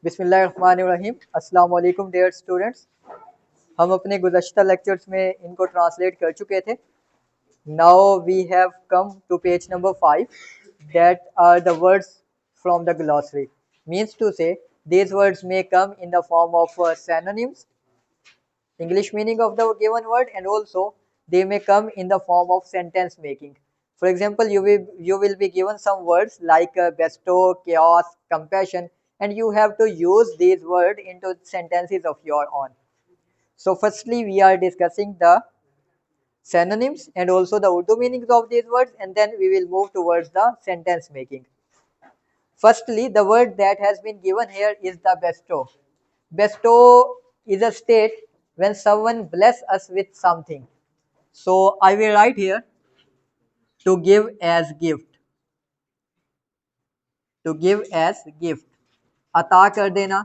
बिस्मिल्लाहिर्रहमानिर्रहीम। अस्सलाम वालेकुम डियर स्टूडेंट्स। हम अपने गुज़श्ता लेक्चर्स में इनको ट्रांसलेट कर चुके थे। Now we have come to page number 5 that are the words from the glossary. Means to say these words may come in the form of synonyms, English meaning of the given word, and also they may come in the form of sentence making. For example, you will be given some words like bestow, chaos, compassion, and you have to use these words into sentences of your own. So firstly we are discussing the synonyms and also the Urdu meanings of these words, and then we will move towards the sentence making. Firstly, the word that has been given here is the bestow. Bestow is a state when someone bless us with something. So I will write here to give as gift. To give as gift. अता कर देना,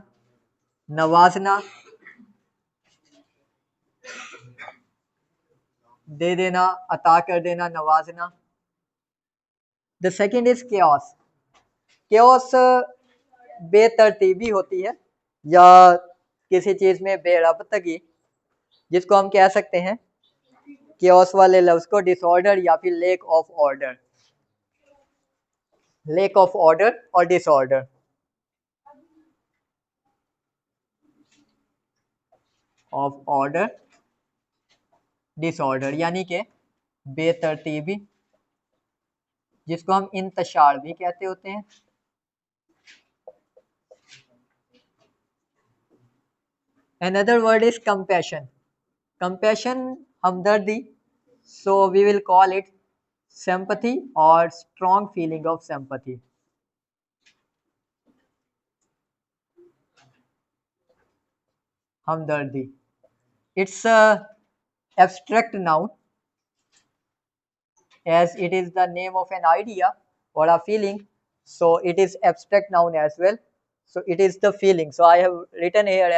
नवाजना, दे देना, अता कर देना, नवाजना. The second is chaos. Chaos बेतरतीबी होती है या किसी चीज में बेरबतगी, जिसको हम कह सकते हैं chaos वाले लफ्ज को डिसऑर्डर या फिर lake of order. Lake of order और डिसऑर्डर. ऑफ ऑर्डर, डिसऑर्डर यानी कि बेतरतीबी, जिसको हम इंतशार भी कहते होते हैं. Another word is compassion. Compassion, हमदर्दी. So we will call it sympathy or strong feeling of sympathy. हमदर्दी. It's a abstract noun as it is the name of an idea or a feeling, so it is abstract noun as well. So it is the feeling. So I have written here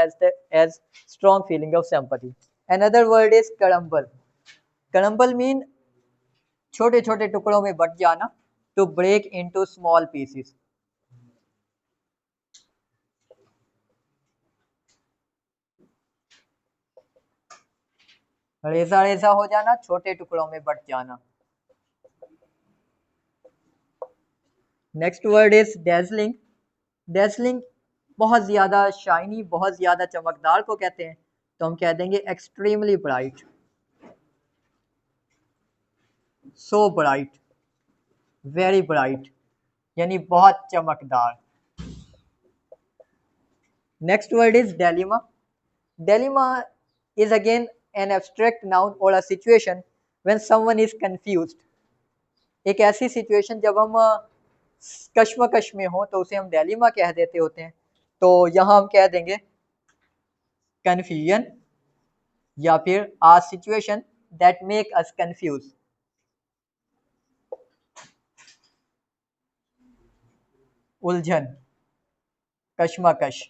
as strong feeling of sympathy. Another word is karambal. Karambal mean छोटे छोटे टुकड़ों में but जाना, to break into small pieces. रेजा रेजा हो जाना, छोटे टुकड़ों में बट जाना. Next word is dazzling. Dazzling बहुत ज्यादा शाइनी, बहुत ज्यादा चमकदार को कहते हैं, तो हम कह देंगे extremely bright. So bright, very bright, यानी बहुत चमकदार. Next word is dilemma. Dilemma is again an abstract noun or a situation when someone is confused. एक ऐसी सिचुएशन जब हम कश्मकश में हो तो उसे हम डेलिमा कह देते होते हैं. तो यहाँ हम कह देंगे confusion या फिर a situation that make us confused. उलझन, कश्मकश.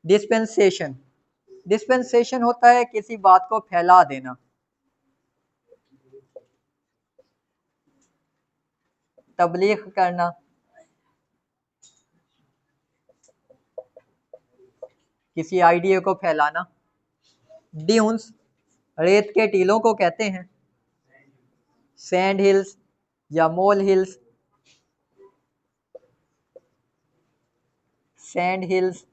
डिस्पेंसेशन. डिस्पेंसेशन होता है किसी बात को फैला देना. तबलीग करना, किसी आइडिया को फैलाना. ड्यून्स, रेत के टीलों को कहते हैं. सैंड हिल्स या मोल हिल्स. सैंड हिल्स,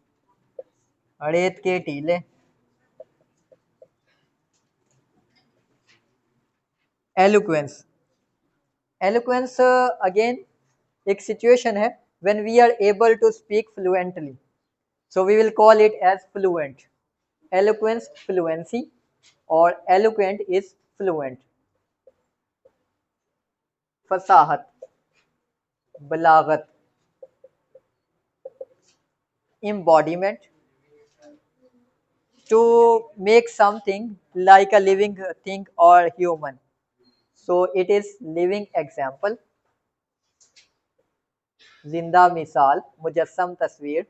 रेत के टीले. एलोक्वेंस. एलोक्वेंस अगेन एक सिचुएशन है when we are able to speak fluently, so we will call it as fluent. Eloquence, fluency, or eloquent is fluent. फसाहत, बलागत. embodiment, to make something like a living thing or human, so it is living example. जिंदा मिसाल, मुजस्सम तस्वीर,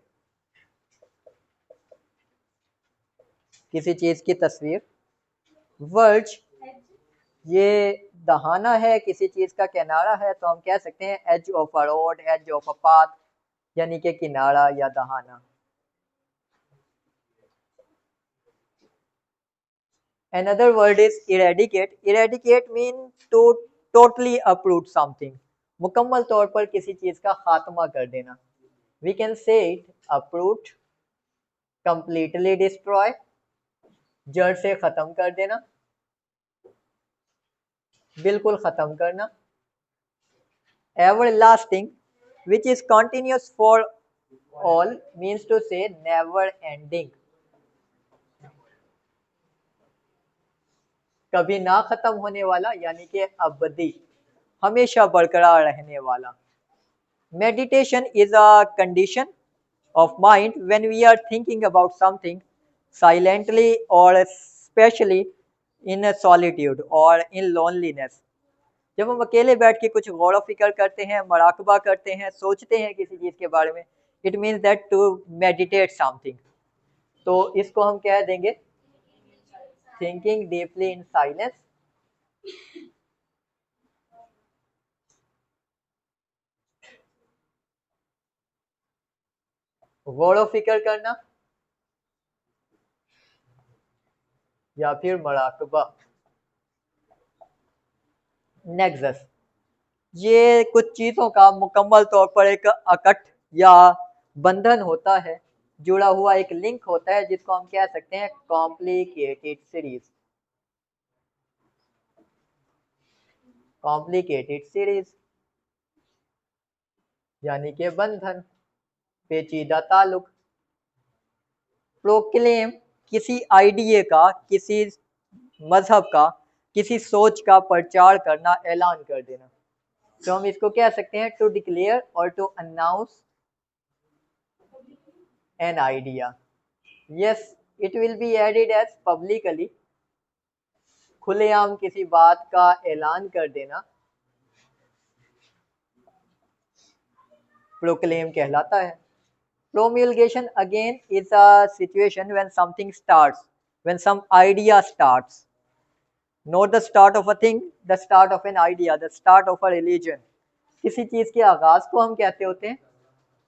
किसी चीज की तस्वीर. Verge, ये दहाना है, किसी चीज का किनारा है, तो हम कह सकते हैं edge of a road, edge of a path. यानी कि किनारा या दहाना। Another word is eradicate. Eradicate mean to totally uproot something. मुकम्मल तौर पर किसी चीज का खात्मा कर देना। We can say it uproot, completely destroy, जड़ से खत्म कर देना, बिल्कुल खत्म करना। Everlasting, which is continuous for all, means to say never ending. कभी ना खत्म होने वाला यानी कि अबदी, हमेशा बरकरार रहने वाला। Meditation is a condition of mind when we are thinking about something silently or especially in a solitude or in loneliness. जब हम अकेले बैठ के कुछ गौर फिक्र करते हैं, मराकबा करते हैं, सोचते हैं किसी चीज़ के बारे में, it means that to meditate something. तो इसको हम कह देंगे थिंकिंग डीपली इन साइलेंस। गौर फिक्र करना या फिर मराकबा। नेक्सस, ये कुछ चीज़ों का मुकम्मल तौर पर एक अकट या बंधन होता है, जुड़ा हुआ एक लिंक होता है, जिसको हम कह सकते हैं कॉम्प्लिकेटेड सीरीज। कॉम्प्लिकेटेड सीरीज यानी कि बंधन, पेचीदा ताल्लुक। प्रोक्लेम, किसी आइडिया का, किसी मजहब का, किसी सोच का प्रचार करना, ऐलान कर देना। तो हम इसको कह सकते हैं टू डिक्लेयर और to announce an idea. Yes, it will be added as publicly, खुलेआम किसी बात का ऐलान कर देना प्रोक्लेम कहलाता है। Promulgation again is a situation when something starts, when some idea starts. Not the start of a thing, the start of an idea, the start of a religion. किसी चीज़ के आगाज़ को हम कहते होते हैं,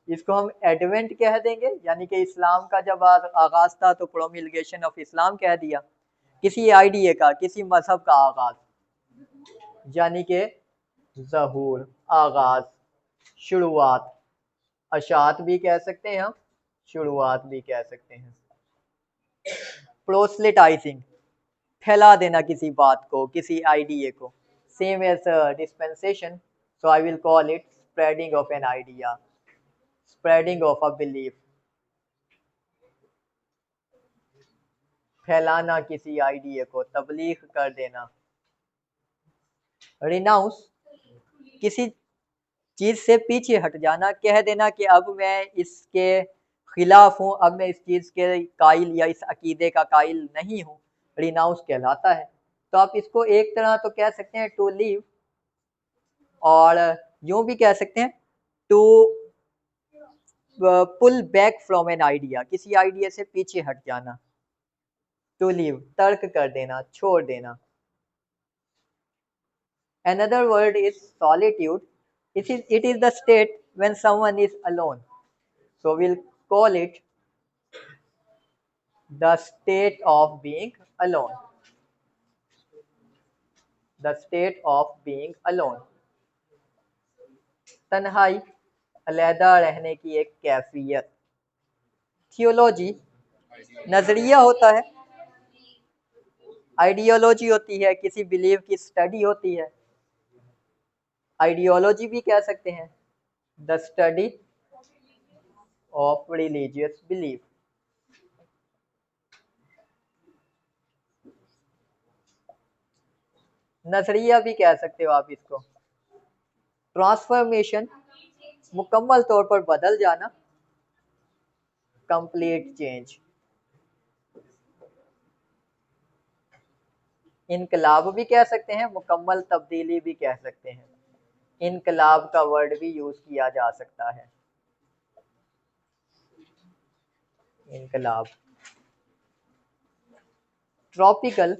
इसको हम एडवेंट कह देंगे, यानी कि इस्लाम का जब आगाज़ था तो प्रोमिलगेशन ऑफ इस्लाम कह दिया। किसी आइडिया का, किसी मजहब का आगाज़, यानी कि ज़हूर, आगाज़, शुरुआत। अशात भी कह सकते हैं हम, शुरुआत भी कह सकते हैं। प्रोस्लिटाइजिंग, फैला देना किसी बात को, किसी आइडिया को। Same as dispensation, so I will call it spreading of an idea, spreading of a belief. फैलाना किसी आइडिया को, तबलीग कर देना। रिनाउंस, किसी चीज़ से पीछे हट जाना, कह देना कि अब मैं इसके खिलाफ हूँ, अब मैं इस चीज़ के कायल या इस अकीदे का कायल नहीं हूँ, रिनाउंस कहलाता है। तो आप इसको एक तरह तो कह सकते हैं टू लीव, और यूँ भी कह सकते हैं to pull back from an idea, किसी आइडिया से पीछे हट जाना। टू लीव, तर्क कर देना, छोड़ देना। Another word is solitude. It is the state when someone is alone. So we'll call it the state of being alone. The state of being alone. तन्हाई, अलहदा रहने की एक कैफियत। थियोलॉजी, नजरिया होता है। आइडियोलॉजी होती है, किसी बिलीव की स्टडी होती है। आइडियोलॉजी भी कह सकते हैं, the study of religious belief. नजरिया भी कह सकते हो आप इसको। ट्रांसफॉर्मेशन, मुकम्मल तौर पर बदल जाना, कंप्लीट चेंज। इनकलाब भी कह सकते हैं, मुकम्मल तब्दीली भी कह सकते हैं। इनकलाब का वर्ड भी यूज किया जा सकता है, इनकलाब। ट्रॉपिकल,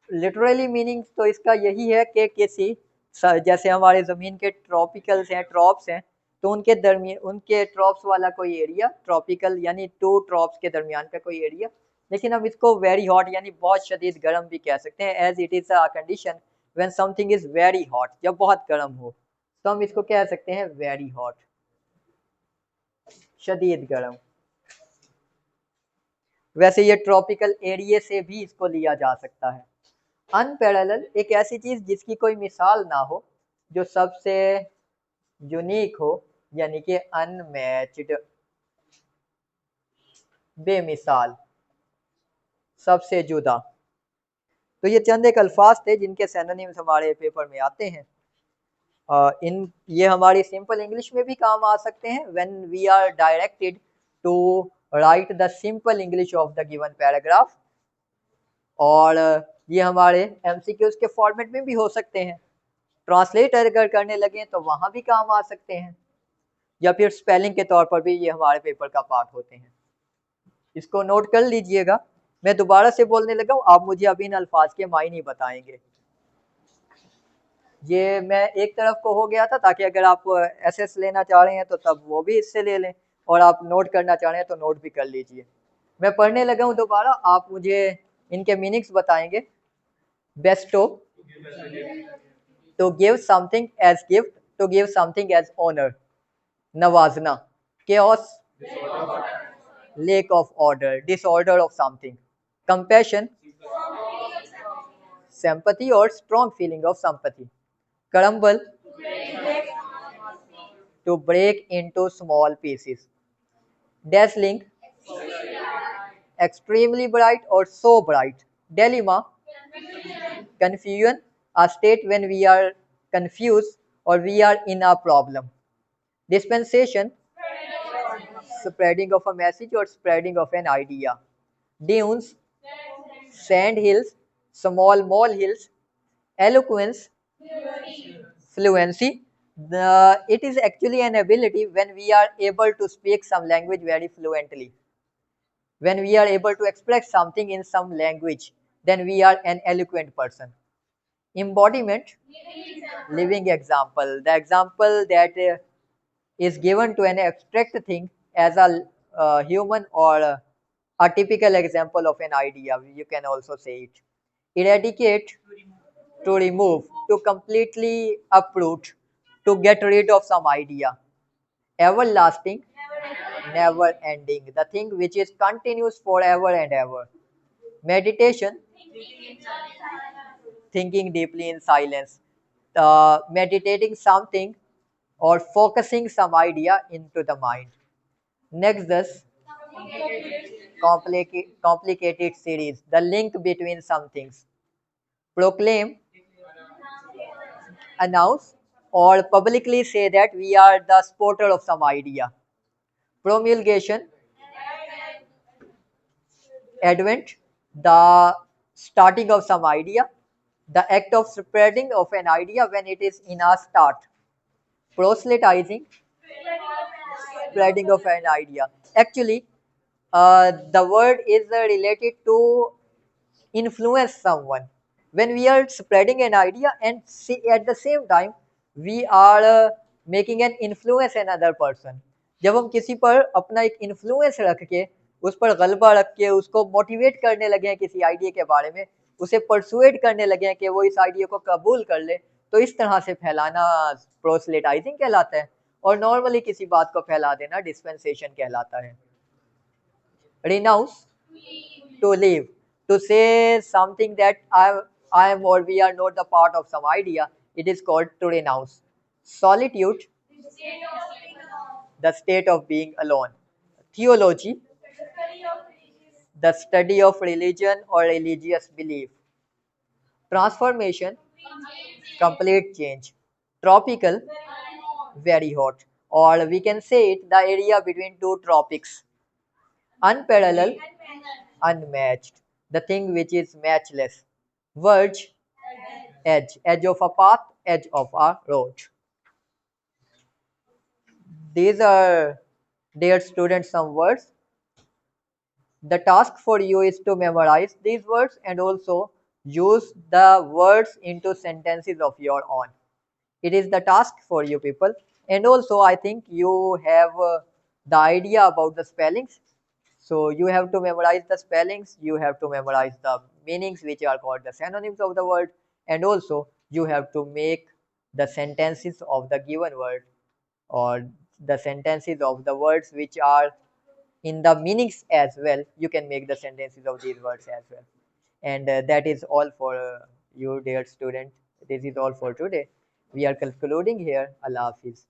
लिटरली मीनिंग तो इसका यही है कि किसी, जैसे हमारे ज़मीन के ट्रॉपिकल्स हैं, ट्रॉप्स हैं, तो उनके दरमियान उनके ट्रॉप्स वाला कोई एरिया ट्रॉपिकल यानी 2 ट्रॉप्स के दरमियान का कोई एरिया। लेकिन हम इसको वेरी हॉट यानी बहुत शदीद गर्म भी कह सकते हैं, as it is a condition when something is very hot, जब बहुत गर्म हो तो हम इसको कह सकते हैं वेरी हॉट, शदीद गर्म। वैसे ये ट्रॉपिकल एरिया से भी इसको लिया जा सकता है। अनपैरेलल एक ऐसी चीज जिसकी कोई मिसाल ना हो, जो सबसे यूनिक हो, यानी कि अनमैच्ड, बेमिसाल, सबसे जुदा। तो ये चंद एक अल्फाज थे जिनके सिनोनिम्स हमारे पेपर में आते हैं। इन ये हमारी सिंपल इंग्लिश में भी काम आ सकते हैं when we are directed to write the simple English of the given paragraph, और ये हमारे एमसीक्यूज के फॉर्मेट में भी हो सकते हैं। ट्रांसलेट अगर करने लगे तो वहाँ भी काम आ सकते हैं, या फिर स्पेलिंग के तौर पर भी ये हमारे पेपर का पार्ट होते हैं। इसको नोट कर लीजिएगा। मैं दोबारा से बोलने लगा हूँ, आप मुझे अभी इन अल्फाज के मायने बताएंगे। ये मैं एक तरफ को हो गया था ताकि अगर आप एसएस लेना चाह रहे हैं तो तब वो भी इससे ले लें, और आप नोट करना चाह रहे हैं तो नोट भी कर लीजिए। मैं पढ़ने लगा हूँ दोबारा, आप मुझे इनके मीनिंग्स बताएंगे। Bestow, to give something as gift, to give something as honour, नवाजना। chaos, lack of order, disorder of something. Compassion, sympathy or strong feeling of sympathy. Crumble, to break into small pieces. Dazzling, extremely bright or so bright. Dilemma, confusion, a state when we are confused or we are in a problem. Dispensation, spreading of a message or spreading of an idea. Dunes, sand hills, small molehills. Eloquence, fluency. It is actually an ability when we are able to speak some language very fluently. When we are able to express something in some language, then we are an eloquent person. Embodiment, living example. The example that is given to an abstract thing as a human, or a typical example of an idea, you can also say it. Eradicate, to remove, to completely uproot, to get rid of some idea. Everlasting, never ending, the thing which is continuous forever and ever. Meditation, thinking deeply in silence, meditating something or focusing some idea into the mind. Nexus, complicated series, the link between some things. Proclaim, announce, or publicly say that we are the supporter of some idea. Promulgation, advent, the starting of some idea, the act of spreading of an idea when it is in a start. Proselytizing, spreading of an idea. Actually, the word is related to influence someone. When we are spreading an idea and at the same time we are making an influence another person. जब हम किसी पर अपना एक influence रख के, उस पर गलबा रख के उसको मोटिवेट करने लगे हैं किसी आइडिया के बारे में, उसे परसुएट करने लगे हैं कि वो इस आइडिया को कबूल कर ले, तो इस तरह से फैलाना प्रोसलेटाइजिंग कहलाता है, और नॉर्मली किसी बात को फैला देना डिस्पेंसेशन कहलाता है. Renounce, to leave, to say something that I am or we are not the part of some idea, it is called to renounce. Solitude, the state of being alone. Theology, the study of religion or religious belief. Transformation, complete change. Tropical, very hot, or we can say it the area between two tropics. Unparalleled, unmatched, the thing which is matchless. Verge, edge, edge of a path, edge of a road. These are, dear students, some words. The task for you is to memorize these words and also use the words into sentences of your own. It is the task for you people. And also I think you have the idea about the spellings. So you have to memorize the spellings, you have to memorize the meanings which are called the synonyms of the word, and also you have to make the sentences of the given word, or the sentences of the words which are in the meanings as well. You can make the sentences of these words as well. And that is all for you, dear student. This is all for today. We are concluding here. Allah Hafiz.